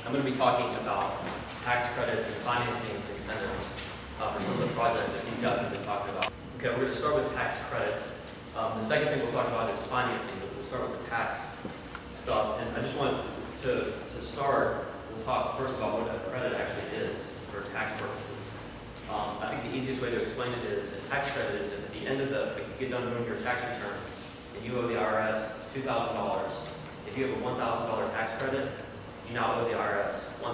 I'm going to be talking about tax credits and financing incentives for some of the projects that these guys have been talking about. Okay, we're going to start with tax credits. The second thing we'll talk about is financing, but we'll start with the tax stuff. And I just want to start, we'll talk first about what a credit actually is for tax purposes. I think the easiest way to explain it is a tax credit is if at the end of the, like you get done doing your tax return and you owe the IRS $2,000. If you have a $1,000 tax credit, you now owe the IRS $1,000.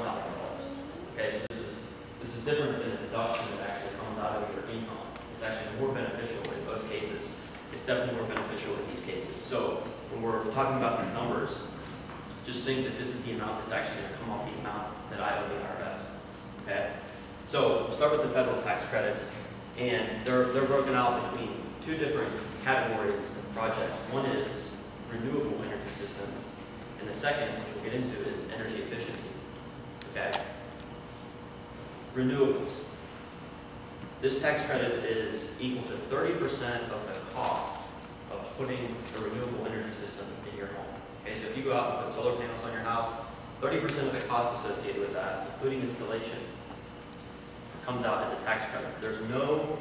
Okay, so this is different than a deduction that actually comes out of your income. It's actually more beneficial in most cases. It's definitely more beneficial in these cases. So when we're talking about these numbers, just think that this is the amount that's actually going to come off the amount that I owe the IRS. Okay? So we'll start with the federal tax credits, and they're broken out between two different categories of projects. One is renewable energy systems, and the second, which we'll get into, is energy efficiency. Okay? Renewables. This tax credit is equal to 30% of the cost of putting a renewable energy system in your home. Okay, so if you go out and put solar panels on your house, 30% of the cost associated with that, including installation, comes out as a tax credit. There's no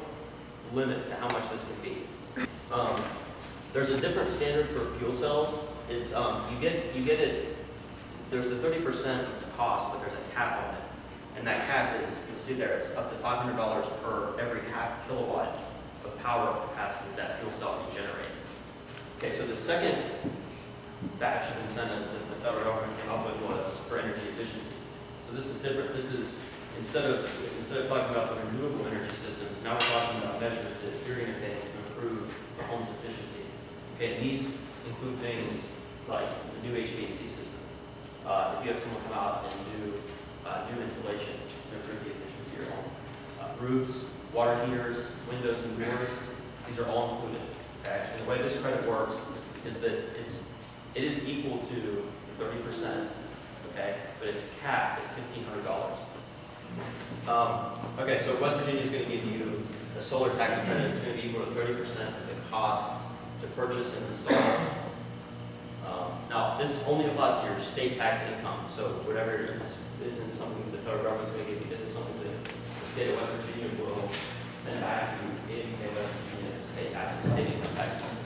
limit to how much this can be. There's a different standard for fuel cells. It's you get it. There's the 30% of the cost, but there's a cap on it, and that cap is, you'll see there, it's up to $500 per every half kilowatt of power capacity that fuel cell can generate. Okay, so the second batch of incentives that the federal government came up with was for energy efficiency. So this is different. This is instead of talking about the renewable energy systems, now we're talking about measures that you're going to take to improve the home's efficiency. Okay, and these include things like the new HVAC system. If you have someone come out and do new insulation to improve the efficiency of your home, roofs, water heaters, windows, and doors, these are all included. Okay, and the way this credit works is that it is equal to 30%. Okay, but it's capped at $1,500. Okay, so West Virginia is going to give you a solar tax credit. It's going to be equal to 30% of the cost to purchase and install. Now, this only applies to your state tax income. So whatever this isn't something the federal government's going to give you. This is something that the state of West Virginia will send back to West Virginia state taxes, state income taxes.